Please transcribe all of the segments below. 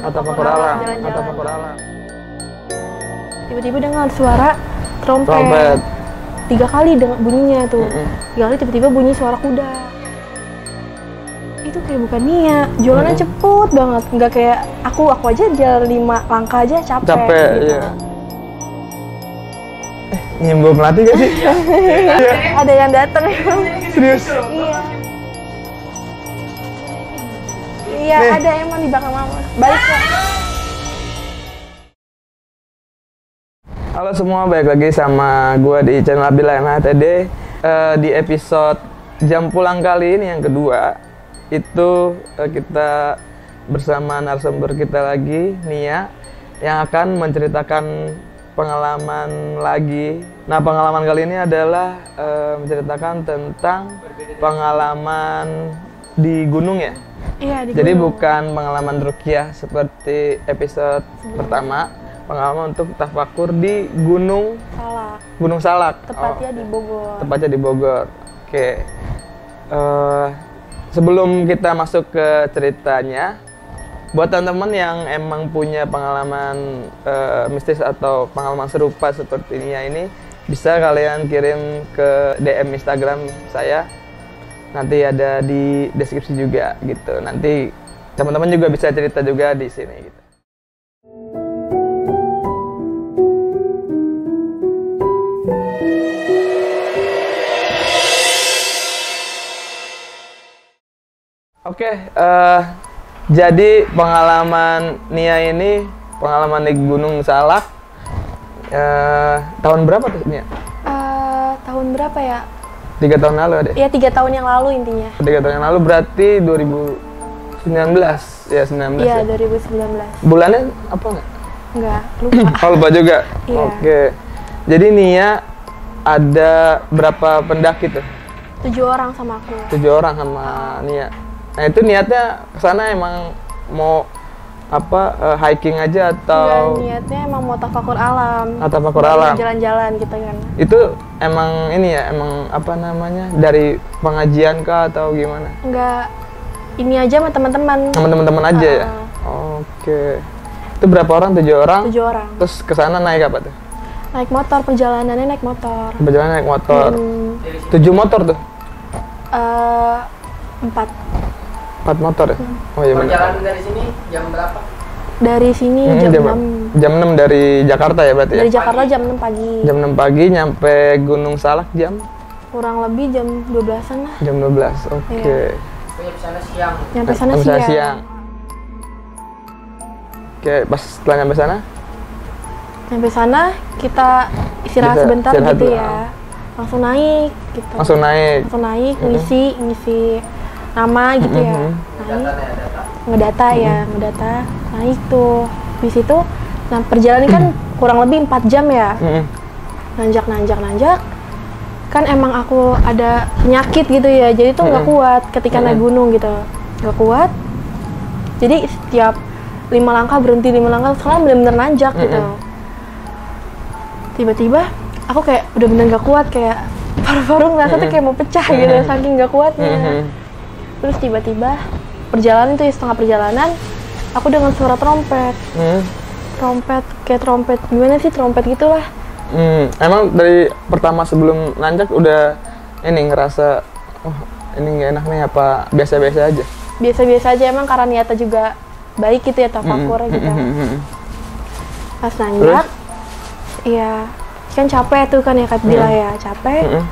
Atapakur alam. Atapakur alam. Tiba-tiba dengar suara trompet. Trompet. 3 kali bunyinya tuh. 3 kali tiba-tiba bunyi suara kuda. Itu kayak bukan Nia, jualannya cepet banget, nggak kayak aku aja jalan 5 langkah aja capek gitu. Iya. Nyimbau melati gak sih? Iya. Ada yang datang emang. Serius? Iya. Iya, ada emang di belakang mama. Balik ya. Halo semua, balik lagi sama gue di channel Abdillah MHTD. Di episode jam pulang kali ini yang kedua, itu kita bersama narasumber kita lagi, Nia, yang akan menceritakan pengalaman lagi. Nah, pengalaman kali ini adalah menceritakan tentang pengalaman di gunung ya? Iya, di Jadi gunung. bukan pengalaman ruqyah seperti episode pertama, pengalaman untuk tafakur di Gunung Salak. Gunung Salak. Tepatnya di Bogor. Tepatnya di Bogor. Oke. Sebelum kita masuk ke ceritanya, buat teman-teman yang emang punya pengalaman mistis atau pengalaman serupa seperti Nia ini, bisa kalian kirim ke DM Instagram saya. Nanti ada di deskripsi juga gitu. Nanti teman-teman juga bisa cerita juga di sini gitu. Oke, jadi pengalaman Nia ini pengalaman di Gunung Salak tahun berapa tuh Nia? Tahun berapa ya? 3 tahun lalu ada? Iya, 3 tahun yang lalu intinya. 3 tahun yang lalu berarti 2019 ya, 19 Iya, ya? 2019. Bulannya apa nggak? Enggak, lupa. Oh, lupa juga? Iya. Oke, jadi Nia ada berapa pendaki tuh? 7 orang sama aku. 7 orang sama Nia. Nah, itu niatnya kesana emang mau apa, hiking aja atau? Enggak, niatnya emang mau tafakur alam. Tafakur alam. Jalan-jalan gitu kan. Itu emang ini ya, emang apa namanya, dari pengajian kah atau gimana? Enggak, ini aja sama teman-teman. Sama teman-teman aja ya? Oke. Itu berapa orang? 7 orang? 7 orang. Terus kesana naik apa tuh? Naik motor, perjalanannya naik motor. Perjalanan naik motor. 7 motor tuh? 4. 4 motor ya? Oh iya benar. Perjalanan dari sini jam berapa? Dari sini jam 6. Jam 6 dari Jakarta ya berarti ya? Dari Jakarta jam 6 pagi. Jam 6 pagi nyampe Gunung Salak jam? Kurang lebih jam 12-an lah. Jam 12, oke. Iya. Pokoknya di sana siang. Nyampe sana Sampai siang. Oke, pas setelah nyampe sana? Nyampe sana kita istirahat Kita sebentar istirahat gitu dulu, ya. Langsung naik gitu. Langsung naik? Langsung naik, ngisi nama gitu ya. Naik. Data ya, data. Ngedata ya, ngedata. Naik tuh. Di situ, nah perjalanan kan kurang lebih 4 jam ya. Nanjak. Kan emang aku ada penyakit gitu ya, jadi tuh nggak kuat ketika naik gunung gitu. Nggak kuat. Jadi setiap 5 langkah berhenti, 5 langkah, soalnya bener-bener nanjak gitu. Tiba-tiba aku kayak udah bener nggak kuat, kayak paru-paru ngerasa tuh kayak mau pecah gitu, saking nggak kuatnya. Terus tiba-tiba perjalanan itu ya, setengah perjalanan aku dengar suara trompet. Trompet, kayak trompet, gimana sih, trompet gitulah. Emang dari pertama sebelum nanjak udah ini ngerasa, oh ini nggak enak nih, apa biasa-biasa aja? Biasa-biasa aja, emang karena niatnya juga baik gitu ya, tafakur gitu. Pas nanjak, iya kan capek tuh kan ya, Kak Bila ya, capek.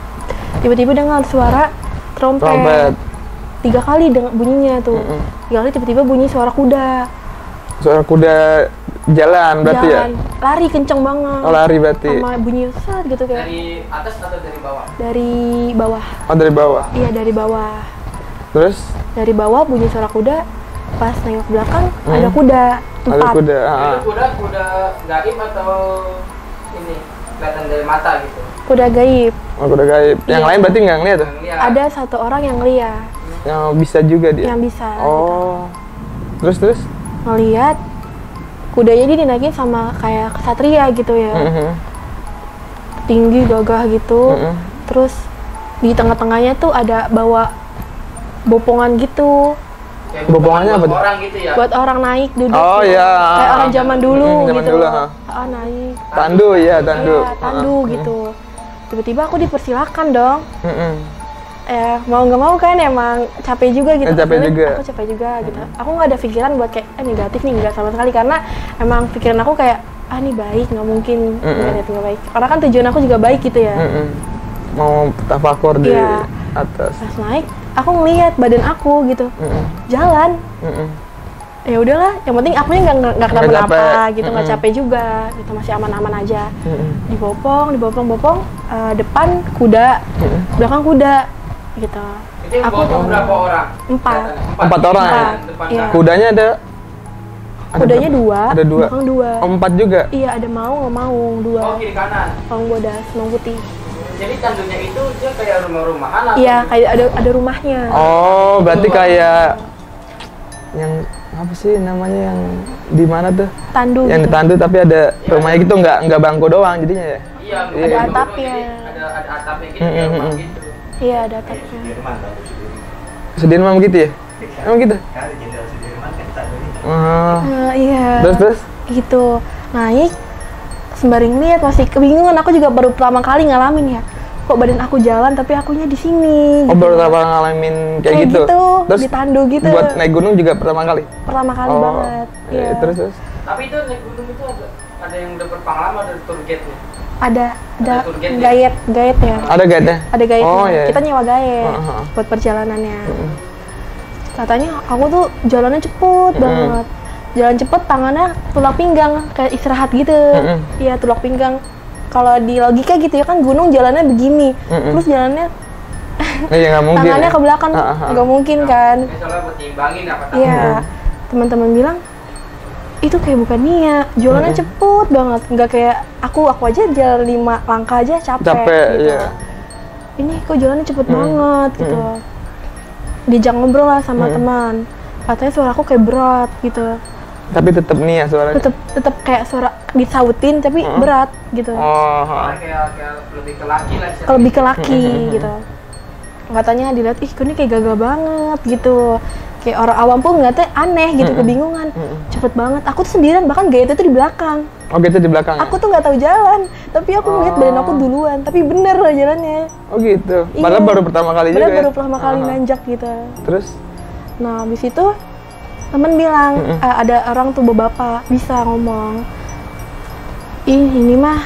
Tiba-tiba dengar suara trompet. 3 kali bunyinya tuh. 3 kali tiba-tiba bunyi suara kuda. Suara kuda jalan berarti ya? Lari kenceng banget. Oh, lari berarti. Sama bunyi saat gitu kayak. Dari atas atau dari bawah? Dari bawah. Oh, dari bawah. Iya, dari bawah. Terus? Dari bawah bunyi suara kuda. Pas nengok belakang ada kuda. 4. Ada kuda. Itu kuda gaib atau ini kelihatan dari mata gitu? Kuda gaib. Oh, kuda gaib. Yang lain berarti nggak ngeliat tuh? Yang lihat. Ada 1 orang yang ngeliat. Yang bisa juga dia? Yang bisa. Oh. Terus? Ngeliat kudanya dia dinaikin sama kayak kesatria gitu ya. Tinggi, gagah gitu. Terus di tengah-tengahnya tuh ada bawa bopongan gitu. Kayak Bopongannya apa buat tuh? orang gitu ya. Buat orang naik duduk. Oh, gitu. iya. Kayak orang zaman dulu Zaman gitu. dulu, ha. Naik. Tandu ya, tandu. Iya, tandu gitu. Tiba-tiba aku dipersilakan dong. Heeh. Mau nggak mau kan emang capek juga gitu. Capek Sebenarnya juga. Aku capek juga gitu. Aku nggak ada pikiran buat kayak negatif nih, nggak sama sekali, karena emang pikiran aku kayak ini baik, nggak mungkin negatif, nggak baik. Karena kan tujuan aku juga baik gitu ya. Mau tafakur di Iya. atas. Pas naik, aku ngelihat badan aku gitu, jalan. Ya udahlah, yang penting akunya nggak kenapa-napa capek. gitu, nggak capek juga, gitu masih aman-aman aja. Dibopong, depan kuda, belakang kuda, gitu. Itu yang bopong berapa orang? 4. 4 orang ya? Depan Iya. Kudanya ada Kudanya 2, ada 2. belakang 2. Oh, 4 juga. Iya, ada maung 2. Oh, kiri kanan. Maung bodas, maung putih. Jadi tandunya itu dia kayak rumah-rumahan atau? Iya, kayak ada rumahnya. Oh, berarti kayak yang apa sih namanya, yang di mana tuh? Tandu. Yang gitu. ditandu tapi ada rumahnya gitu, nggak bangku doang jadinya ya? Iya, Ada ada atapnya. Ada atapnya gitu, kayak rumah gitu. Iya, ada atapnya. Sudirman begitu ya? Emang gitu? Oh. Iya. Terus? Gitu. Naik sembari ngeliat, masih kebingungan. Aku juga baru pertama kali ngalamin ya. Kok badan aku jalan tapi akunya di sini. Oh, gitu. baru pertama ngalamin kayak gitu? Terus ditandu gitu. Buat naik gunung juga pertama kali? Pertama kali banget. Iya. Terus? Tapi itu naik gunung itu ada yang udah berpengalaman, ada tour guide-nya. Ada tour guide-nya? guide ya. Ada guide-nya? Ada guide-nya. Oh, iya. Kita nyewa guide buat perjalanannya. Katanya aku tuh jalannya cepet banget. Jalan cepet, tangannya tulak pinggang, kayak istirahat gitu. Iya, tulak pinggang. Kalau di logika gitu ya kan, gunung jalannya begini. Terus jalannya Iya, nggak mungkin. tangannya ya? ke belakang, nggak mungkin kan. Ini soalnya buat nyimbangin apa Iya, teman-teman bilang itu kayak bukan niat, jalannya cepet banget, nggak kayak aku aja jalan 5 langkah aja capek gitu. Iya. Ini kok jalannya cepet banget gitu. Diajak ngobrol lah sama teman, katanya suara aku kayak berat gitu, Tapi tetap nih ya suaranya? tetep kayak suara disautin tapi berat gitu, Oh. kayak lebih ke laki lah. lebih ke laki gitu. Katanya dilihat, ih ini kayak gagal banget gitu, kayak orang awam pun ngeliatnya aneh gitu, kebingungan, cepet banget. Aku tuh sendirian, bahkan gaya itu di belakang. Oh, gitu di belakang? Aku tuh nggak tahu jalan, tapi aku ngeliat badan aku duluan, tapi bener lah jalannya. Oh gitu? Iya. Padahal baru pertama kali juga Baru ya? pertama kali nanjak gitu. Terus? Nah, habis itu temen bilang, ada orang tuh bapak bisa ngomong, ini mah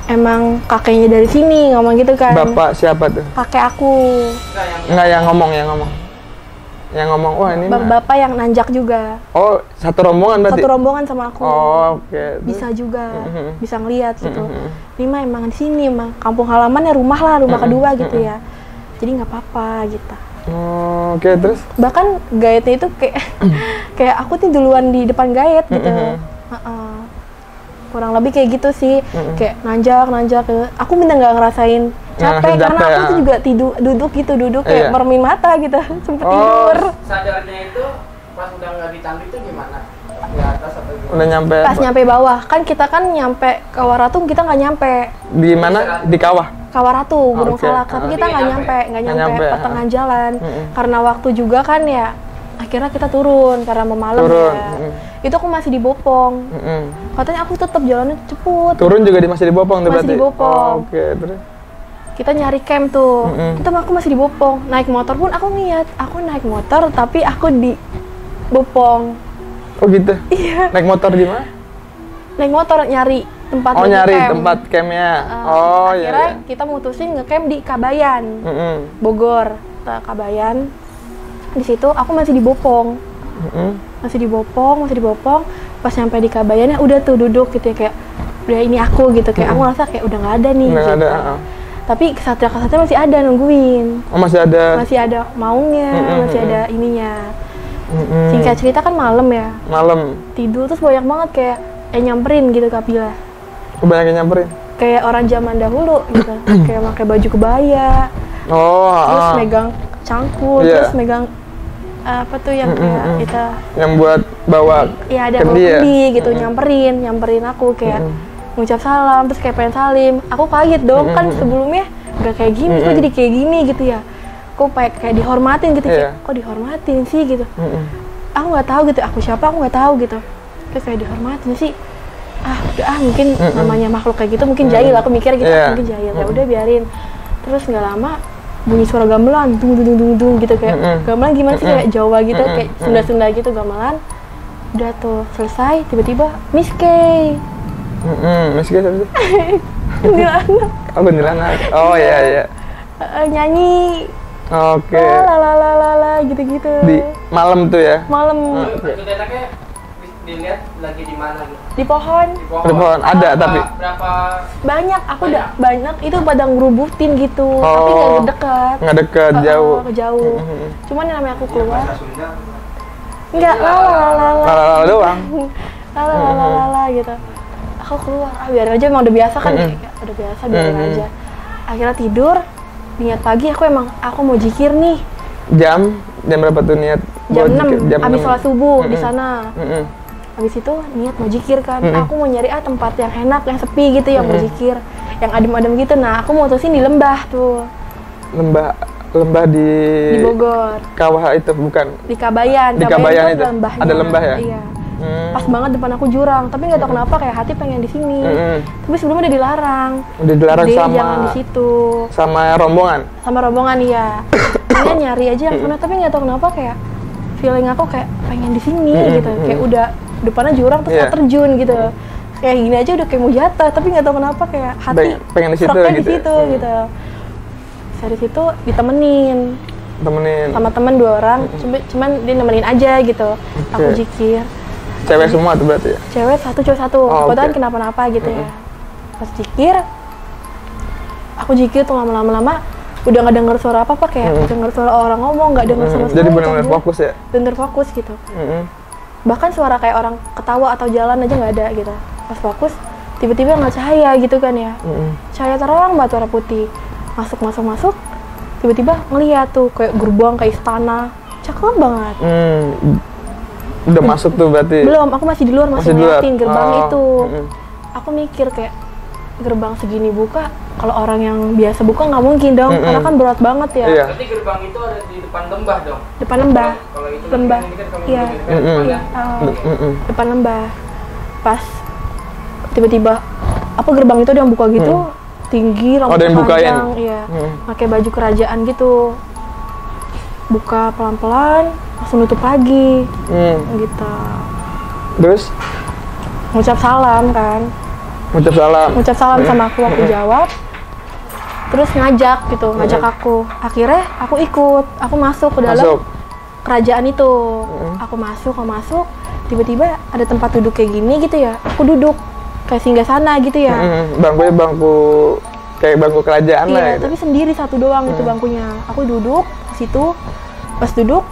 emang kakeknya dari sini, ngomong gitu kan. Bapak siapa tuh? Kakek aku. Enggak, yang ngomong. Yang ngomong, wah ini mah. Bapak yang nanjak juga. Oh, satu rombongan berarti? Satu rombongan sama aku. Oh, oke. Bisa juga, bisa ngeliat gitu. Ini mah emang di sini, emang kampung halamannya, rumah lah, rumah kedua gitu ya. Jadi nggak apa-apa gitu. Oh, oke, terus? Bahkan guide-nya itu kayak kayak aku tuh duluan di depan guide gitu. Kurang lebih kayak gitu sih, kayak nanjak. Aku minta nggak ngerasain capek karena aku tuh juga duduk kayak mermin mata gitu, sempet tidur. Sadarnya itu pas udah nggak ditandu itu gimana? Di atas atau gimana? Udah nyampe? Pas nyampe bawah, kan kita kan nyampe Kawaratung, kita nggak nyampe. Di mana? Di kawah? Kawaratu, Gunung Oke. Salak, tapi kita nggak nyampe nyampe, pertengahan jalan. Karena waktu juga kan ya, akhirnya kita turun karena mau malam ya. Itu aku masih di Bopong. Katanya aku tetap jalannya cepet. Turun juga masih di Bopong tuh Masih berarti? di Bopong. Oh, oke, terus? Kita nyari camp tuh. Itu aku masih di Bopong. Naik motor pun aku niat, aku naik motor tapi aku di Bopong. Oh gitu? Iya. Naik motor di mana? Naik motor nyari tempat Oh, nyari camp. tempat campnya. Oh, iya. Akhirnya kita mutusin ngecamp di Kabayan, Bogor, ke Kabayan. Di situ aku masih di Bopong. Masih di Bopong. Pas nyampe di Kabayan ya udah tuh duduk gitu ya, kayak udah ini aku gitu, kayak aku ngerasa kayak udah nggak ada nih Nggak gitu. ada, Tapi kesatria masih ada nungguin. Oh, masih ada? Masih ada maungnya, masih ada ininya. Singkat cerita kan malam ya. Malam? Tidur terus banyak banget kayak nyamperin gitu Kapila. Kebanyakan nyamperin? Kayak orang zaman dahulu gitu. Kayak pakai baju kebaya. Oh, Terus megang cangkul, terus megang apa tuh yang kayak kita yang buat bawa ya ada kendi ya? kendi gitu, nyamperin aku kayak ngucap salam, terus kayak pengen salim. Aku kaget dong, kan sebelumnya nggak kayak gini, kok jadi kayak gini gitu ya. aku kayak dihormatin gitu, Iya. kayak kok dihormatin sih gitu. Aku nggak tahu gitu, aku siapa aku nggak tahu gitu. Terus kayak dihormatin sih, udah mungkin namanya makhluk kayak gitu mungkin jahil, aku mikir gitu, Iya. mungkin jahil, ya udah biarin. Terus nggak lama bunyi suara gamelan, dung dung dung dung gitu, kayak gamelan gimana sih, kayak Jawa gitu, kayak Sunda gitu gamelan. Udah tuh selesai, tiba-tiba Miss Kay. Miss Kay siapa sih? Kuntilanak. Oh, kuntilanak. Oh iya. Nyanyi Oke. la gitu-gitu. Di malam tuh ya? Malam Kuntilanaknya dilihat lagi di mana gitu? di pohon. Di pohon. Di pohon, ada tapi? Berapa? Banyak, aku udah banyak itu pada ngerubutin gitu, tapi nggak dekat. Nggak dekat, jauh. Jauh. Cuman yang namanya aku keluar, Bahasa Sunda. nggak la Lala doang. la gitu. Aku keluar, biar aja, emang udah biasa kan, kayak udah biasa biarin aja. Akhirnya tidur, niat pagi aku mau zikir nih. Jam berapa tuh niat? Jam buat 6, zikir? abis sholat subuh di sana. Mm-mm. Habis itu niat mau zikir kan, aku mau nyari tempat yang enak, yang sepi gitu, yang mau zikir, yang adem-adem gitu. Nah, aku mutusin di lembah tuh, Lembah di Bogor, kawah itu bukan? di Kabayan. Di Kabayan itu? lembahnya. Ada lembah ya? Iya. Pas banget depan aku jurang, tapi nggak tahu kenapa kayak hati pengen di sini. Tapi sebelumnya udah dilarang. Udah dilarang Udah, sama jangan di situ. sama rombongan. Sama rombongan iya. Dia nyari aja yang sana, tapi nggak tahu kenapa kayak feeling aku kayak pengen di sini gitu. Kayak udah depannya jurang terus air terjun gitu. Kayak gini aja udah kayak mau jatuh, tapi nggak tahu kenapa kayak hati Pengen di situ seraknya gitu. di situ gitu. Dari situ ditemenin sama temen 2 orang, cuman dia nemenin aja gitu. Aku zikir. Cewek semua tuh berarti ya? Cewek satu, cowok satu. Oh, Kebetulan oke. kenapa-napa gitu ya. Pas zikir, aku zikir tuh lama-lama udah nggak denger suara apa-apa, kayak denger suara orang ngomong, nggak denger suara Jadi benar-benar fokus ya? Bener fokus gitu. Bahkan suara kayak orang ketawa atau jalan aja nggak ada gitu. Pas fokus, tiba-tiba nggak cahaya gitu kan ya. Cahaya terang banget, warna putih. Masuk. Tiba-tiba ngeliat tuh kayak gerbang, kayak istana. Cakep banget. Udah masuk tuh berarti? Belum, aku masih di luar, masih ngeliatin gerbang itu. Aku mikir kayak gerbang segini buka, kalau orang yang biasa buka nggak mungkin dong, karena kan berat banget ya. Iya. Berarti gerbang itu ada di depan lembah dong? Depan lembah. Kalau itu Lembah. ini kan kalau Iya. ini kan depan kan? Depan lembah. Pas tiba-tiba apa gerbang itu ada yang buka gitu, tinggi, Ada rambutnya yang bukain? panjang, iya. Pakai baju kerajaan gitu. Buka pelan-pelan, langsung nutup lagi. Gitu. Terus? Ngucap salam kan. Ngucap salam Sama aku jawab. Terus ngajak aku. Akhirnya aku ikut, aku masuk ke dalam kerajaan itu. Aku masuk, tiba-tiba ada tempat duduk kayak gini gitu ya. Aku duduk kayak singgasana gitu ya. Bangkunya bangku kayak bangku kerajaan lah Iya, gitu. tapi sendiri satu doang itu bangkunya. Aku duduk di situ. Pas duduk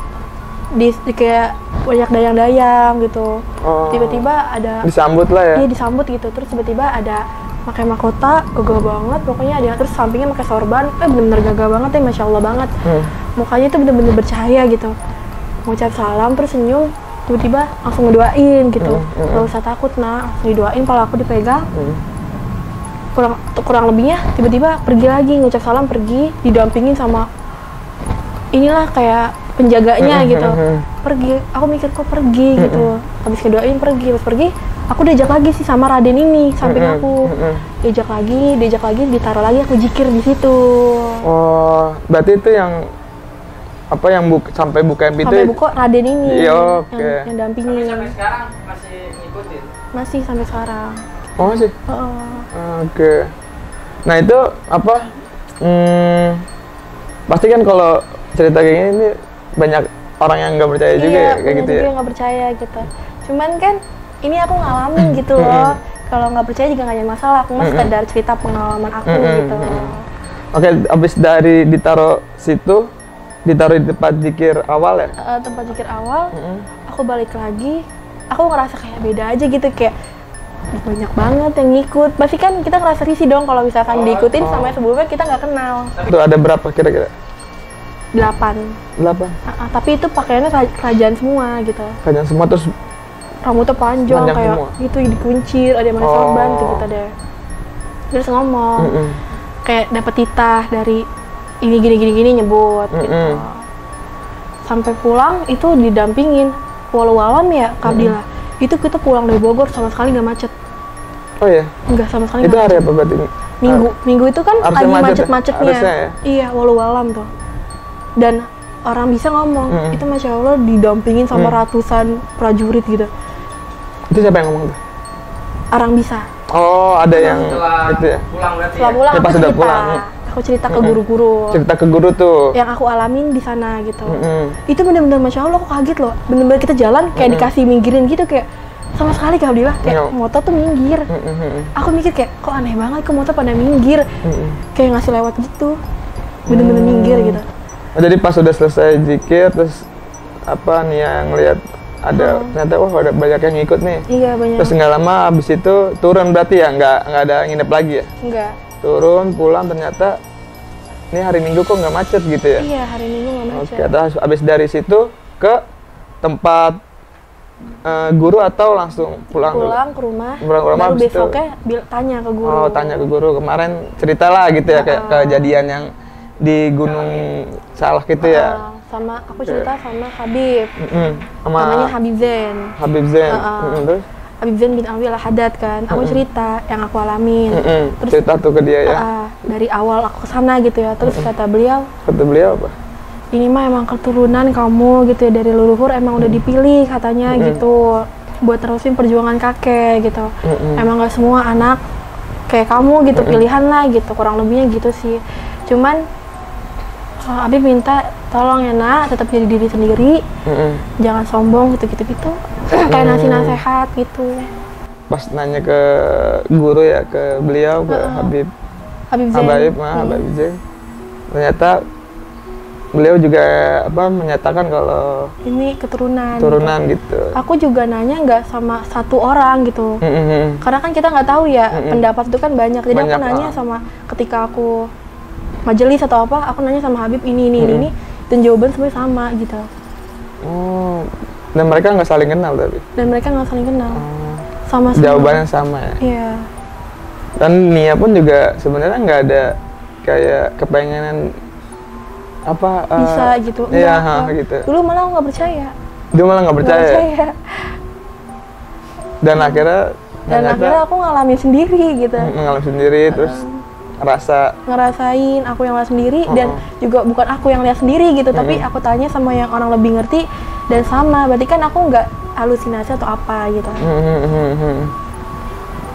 di kayak banyak dayang-dayang gitu. Tiba-tiba ada Disambut lah ya? Iya, disambut gitu. Terus tiba-tiba ada pakai mahkota, gagah banget. Pokoknya ada, terus sampingnya pakai sorban. Bener-bener gagah banget ya, Masya Allah banget. Mukanya itu bener-bener bercahaya gitu. Ngucap salam, terus senyum. Tiba-tiba langsung ngedoain gitu. Gak usah takut, langsung didoain. Kalau aku dipegang, kurang lebihnya tiba-tiba pergi lagi, ngucap salam, pergi, didampingin sama inilah kayak penjaganya gitu. Pergi, aku mikir kok pergi gitu. Habis ngedoain pergi, aku diajak lagi sih sama Raden ini samping aku. Diajak lagi, ditaruh lagi, aku zikir di situ. Oh, berarti itu yang apa yang sampai bukain pintu? Sampai buka Raden ini. Iya, oke. Yang dampingin. Sampai sekarang masih ngikutin? Masih sampai sekarang. Oh, masih? Oke. Nah, itu apa? Pasti kan kalau cerita kayak gini ini banyak orang yang nggak percaya juga ya, kayak gitu ya? Iya, nggak percaya gitu. Cuman kan ini aku ngalamin gitu loh. Kalau nggak percaya juga nggak ada masalah. Aku mah sekedar cerita pengalaman aku gitu. Oke, abis dari ditaruh situ, ditaruh di tempat zikir awal ya? Tempat zikir awal, aku balik lagi. Aku ngerasa kayak beda aja gitu, kayak banyak banget yang ngikut. Pasti kan kita ngerasa risih dong kalau misalkan diikutin sama yang sebelumnya kita nggak kenal. Itu ada berapa kira-kira? 8. Tapi itu pakaiannya kerajaan semua gitu. Kerajaan semua, terus rambutnya panjang kayak semua. gitu, dikuncir, ada yang pakai sorban gitu deh. Terus ngomong kayak dapat titah dari ini gini nyebut gitu. Sampai pulang itu didampingin, walau alam ya Kak Abdillah. Itu kita pulang dari Bogor sama sekali nggak macet. Oh ya? Enggak sama sekali. Itu nggak hari macet. apa berarti? Minggu itu kan Harusnya lagi macet ya? macet-macetnya. Harusnya ya? Iya, walau alam tuh. Dan orang bisa ngomong, itu Masya Allah didampingin sama ratusan prajurit gitu. Itu siapa yang ngomong tuh? Orang bisa. Oh, ada yang Setelah itu ya? pulang berarti Setelah ya? pulang Ya, aku pas udah cerita. pulang. Aku cerita ke guru-guru Cerita ke guru tuh. yang aku alamin di sana gitu. Mm-mm. Itu bener-bener Masya Allah, aku kaget loh. Bener-bener kita jalan kayak dikasih minggirin gitu, kayak sama sekali Kak Abdillah kayak Iya. motor tuh minggir. Aku mikir kayak kok aneh banget kok motor pada minggir. Kayak ngasih lewat gitu. Bener-bener minggir gitu. Oh, jadi pas udah selesai zikir terus apa nih yang ngeliat ada ternyata wah ada banyak yang ngikut nih. Iya banyak. Terus nggak lama abis itu turun berarti ya nggak ada nginep lagi ya? Enggak. Turun pulang ternyata ini hari Minggu kok nggak macet gitu ya? Iya hari Minggu nggak macet. Oke, terus abis dari situ ke tempat guru atau langsung pulang dulu? Pulang ke rumah. Pulang ke rumah, baru habis itu- besoknya tanya ke guru. Oh, tanya ke guru kemarin cerita lah gitu ya kayak kejadian yang di Gunung Salak gitu ya. Sama aku cerita sama Habib. Sama Namanya Habib Zain. Habib Zain. Terus Habib Zain bin Alwi Al-Haddad kan. Aku cerita yang aku alamin. Terus cerita tuh ke dia ya. dari awal aku kesana gitu ya. Terus kata beliau, Kata beliau apa? ini mah emang keturunan kamu gitu ya, dari leluhur emang udah dipilih katanya gitu buat terusin perjuangan kakek gitu. Emang gak semua anak kayak kamu gitu pilihan lah gitu, kurang lebihnya gitu sih. Cuman Habib minta tolong ya nak, tetap jadi diri sendiri, jangan sombong gitu-gitu gitu. Kayak ngasih nasihat gitu. Pas nanya ke guru ya, ke beliau, ke Habib Habib Zain. Habib Zain. Ternyata beliau juga apa menyatakan kalau Ini keturunan. turunan gitu. Aku juga nanya nggak sama satu orang gitu. Karena kan kita nggak tahu ya, pendapat itu kan banyak. Jadi Banyak, aku nanya sama ketika aku majelis atau apa, aku nanya sama Habib ini dan jawaban semuanya sama gitu. Oh, dan mereka nggak saling kenal tapi Dan mereka nggak saling kenal. Sama-sama. jawabannya sama ya. Iya. Dan Nia pun juga sebenarnya nggak ada kayak kepengenan apa Bisa gitu. Iya, Enggak. gitu. Dulu malah aku nggak percaya. Dia malah nggak Nggak percaya. percaya. Dan akhirnya Dan akhirnya aku ngalamin sendiri gitu. mengalami sendiri terus Ngerasain aku yang lihat sendiri dan juga bukan aku yang lihat sendiri gitu, tapi aku tanya sama yang orang lebih ngerti dan sama. Berarti kan aku nggak halusinasi atau apa gitu.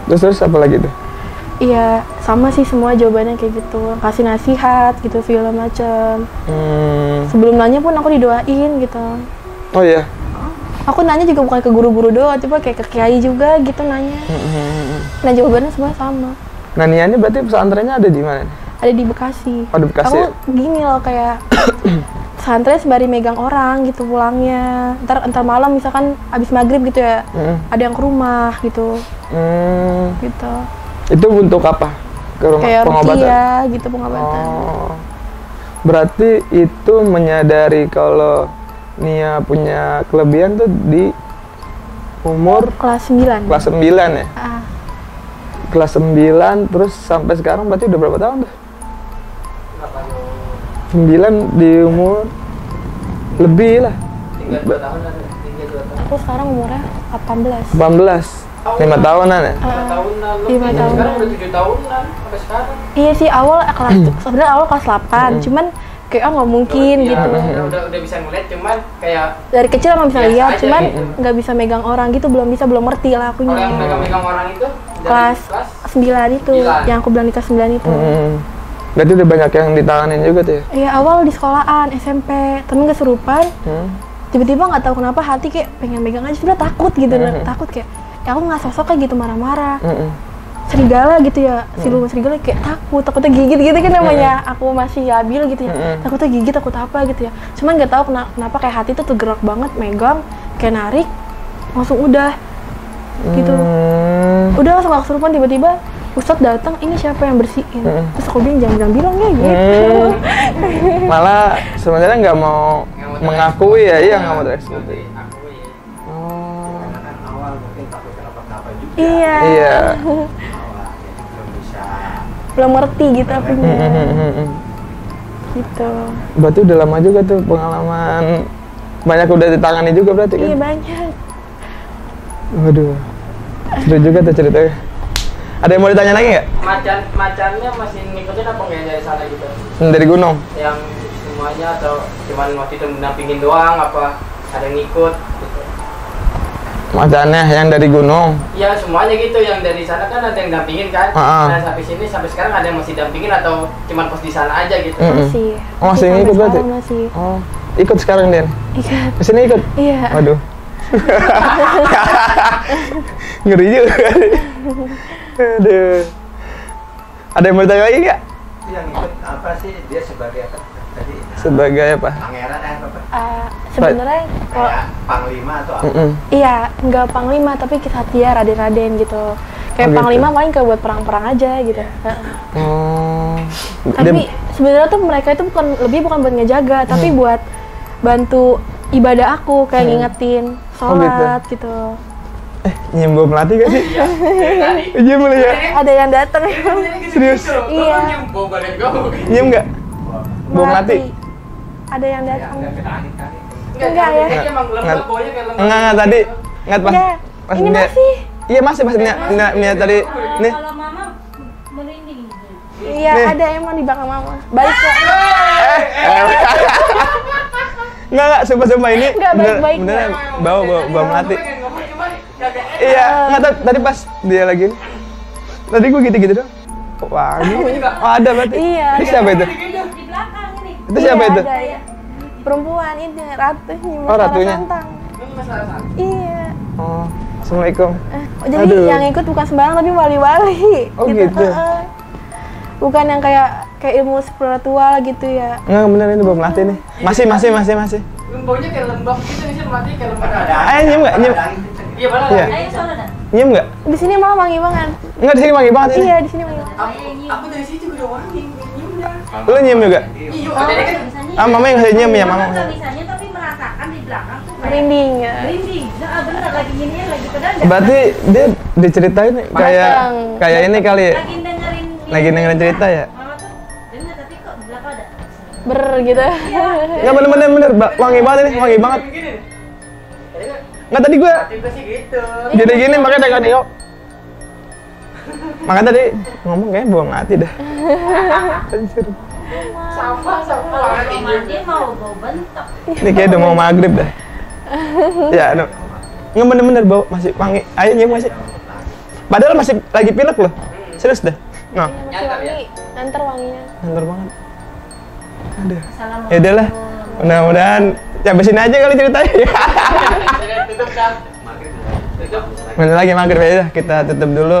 terus apa lagi tuh? Iya, sama sih semua jawabannya kayak gitu. Kasih nasihat gitu segala macem. Sebelum nanya pun aku didoain gitu. Oh iya. Aku nanya juga bukan ke guru-guru doang, coba kayak ke kiai juga gitu nanya. Nah jawabannya semua sama. Nah Nia ini berarti pesantrennya ada di mana? Ada di Bekasi. Oh, di Bekasi Aku ya? gini loh kayak pesantren sembari megang orang gitu pulangnya. Ntar malam misalkan abis maghrib gitu ya, ada yang ke rumah gitu. Gitu. Itu untuk apa? Ke rumah Kayak pengobatan? ruqyah gitu pengobatan. Oh. Berarti itu menyadari kalau Nia punya kelebihan tuh di umur Kelas 9. kelas 9 ya? Ah, Kelas 9 terus sampai sekarang berarti udah berapa tahun tuh? 9 di umur lebih lah. 3-2 tahun ada. 3-2 tahun. aku sekarang umurnya 18. 18. 5 tahunan ya? 5 tahunan. 5 tahunan. Sekarang udah 7 tahunan sampai sekarang. Iya sih awal kelas sebenarnya awal kelas 8, cuman kayak nggak mungkin Iya, gitu. udah bisa ngeliat cuman kayak Dari kecil emang bisa Biasa lihat, aja cuman gitu. nggak bisa megang orang gitu, belum ngerti lah akunya. kalau yang megang-megang orang itu dari Kelas 9 itu, 9. yang aku bilang di kelas 9 itu. Berarti udah banyak yang ditanganin juga tuh ya? Iya awal di sekolahan SMP, temen kesurupan, tiba-tiba nggak tahu kenapa hati kayak pengen megang aja, sudah takut gitu, takut kayak, ya aku nggak sosok kayak gitu marah-marah. Serigala gitu ya, siluman serigala kayak takutnya gigit gitu kan namanya. Aku masih labil gitu ya, takutnya gigit, takut apa gitu ya. Cuman nggak tahu kenapa kayak hati tuh tergerak banget, megang, kayak narik, langsung udah gitu. Udah langsung gak kesurupan, tiba-tiba Ustadz datang, ini siapa yang bersihin? Terus aku bilang jangan bilang ya gitu. Malah sebenarnya nggak mau mengakui ya, iya nggak mau terekspresi. diakui. Karena kan awal mungkin takut kenapa-kenapa juga. Iya. Iya. Awal jadi belum bisa. Belum ngerti gitu akunya. Gitu. Berarti udah lama juga tuh pengalaman, banyak udah ditangani juga berarti kan? Iya banyak. Waduh, seru juga tuh ceritanya. Ada yang mau ditanya lagi nggak? Macannya masih ngikutin apa nggak dari sana gitu? Dari gunung? Yang semuanya atau cuman waktu itu mendampingin doang apa ada yang ngikut gitu? Macannya yang dari gunung? Iya semuanya gitu, yang dari sana kan ada yang dampingin kan? Nah sampai sini sampai sekarang ada yang masih dampingin atau cuman pas di sana aja gitu? Masih. Oh masih Sampai ngikut berarti? sekarang masih. Oh ikut sekarang Den? Ikut. Kesini ikut? Iya. Waduh. Ngeri juga. Aduh. Ada yang mau ditanya lagi nggak? Yang ikut apa sih dia sebagai apa tadi? Sebagai apa? Pangeran apa? Sebenarnya kalau Kayak panglima atau apa? iya nggak panglima tapi Kisatria, Raden-Raden gitu. Kayak Oh, gitu. panglima paling kayak buat perang-perang aja gitu. Oh. Tapi sebenarnya tuh mereka itu bukan buat ngejaga, tapi buat bantu ibadah aku kayak ngingetin sholat gitu. Nyium bau melati gak sih? Iya, dari tadi. Nyium boleh ya? Ada yang datang. Serius? Iya. Bau badan kamu. Nyium nggak? Bau melati? Ada yang datang. Enggak ya. Dia emang lembab, baunya kayak lembab. Enggak tadi. Ingat pas. Enggak. Pas Ini dia- masih. Iya masih pas Nia tadi. Nih. Kalau mama merinding. Iya, Nih. ada emang di belakang mama. Balik kok. Enggak, sumpah ini Nggak, baik-baik. beneran bau melati. Pengen ngomong cuman kagak enak. Iya, enggak tadi pas dia lagi. Tadi gua gitu-gitu dong. Wangi. Oh, ada berarti. Iya, Itu ada. siapa itu? Di belakang ini. Itu siapa Iya, itu? ada, ya. Perempuan ini ratu Oh, ratunya. Santang. Ini masalah sana. Iya. Oh, Assalamualaikum. Jadi Aduh. yang ikut bukan sembarang tapi wali-wali. Oh, gitu. Bukan yang kayak ilmu spiritual gitu ya. Enggak bener ini bau melati nih. Masih. Baunya kayak lembab gitu nih sih, mati kayak lembab. Ayo nyium enggak? Nyium. Iya benar. Iya. Ayo sono dah. Nyium enggak? Di sini malah wangi banget. Enggak di sini wangi banget ini. Iya, di sini wangi banget. Aku dari situ udah wangi nyiumnya. Lu nyium juga? Iya, Oh, jadi kan misalnya. Ah, mama yang ngasih nyium ya, mama. Nggak bisanya tapi merasakan di belakang tuh kayak Merinding ya. merinding. Nah, bener lagi gini lagi pedang. Berarti dia diceritain kayak Pasang. ini kali ya. Lagi dengerin cerita ya. Mama tuh denger tapi kok di belakang ada. Ber gitu. Enggak bener wangi banget ini, wangi banget. gini nih. Jadi kan Enggak tadi gua tipe sih gitu. gini makanya tengok Nio. Makanya tadi ngomong kayak buang hati dah. Anjir. Sampah Kalau banget mandi mau bau bentok. Ini kayak udah mau maghrib dah. Ya, no. Nggak bener-bener bau masih wangi. Ayo nyium masih. Padahal masih lagi pilek loh. Serius dah. Nah, Masih wangi, nanti wanginya. ngantor banget. Aduh. Assalamualaikum. Ya udahlah. Mudah-mudahan sampai sini aja kali ceritanya. Tutup kan. Tutup. Bentar lagi maghrib ya, kita tutup dulu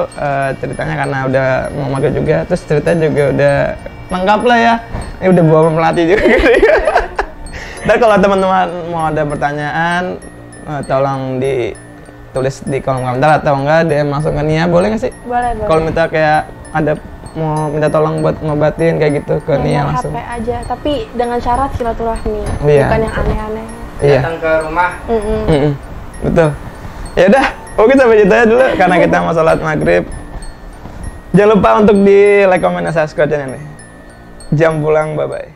ceritanya karena udah mau maghrib juga. Terus ceritanya juga udah lengkap lah ya. Ini udah bawa melati juga. Dan kalau teman-teman mau ada pertanyaan, tolong ditulis di kolom komentar atau enggak DM langsung ke Nia, boleh nggak sih? Boleh. Kalau minta kayak ada mau minta tolong buat ngobatin kayak gitu ke Nia Nomor langsung. HP aja, tapi dengan syarat silaturahmi. Iya. Bukan yang aneh-aneh. Iya. Datang ke rumah. Mm-mm. Betul. Ya udah, oke sampai ceritanya dulu karena kita mau sholat maghrib. Jangan lupa untuk di like, comment, dan subscribe channel ini. Jam pulang, bye bye.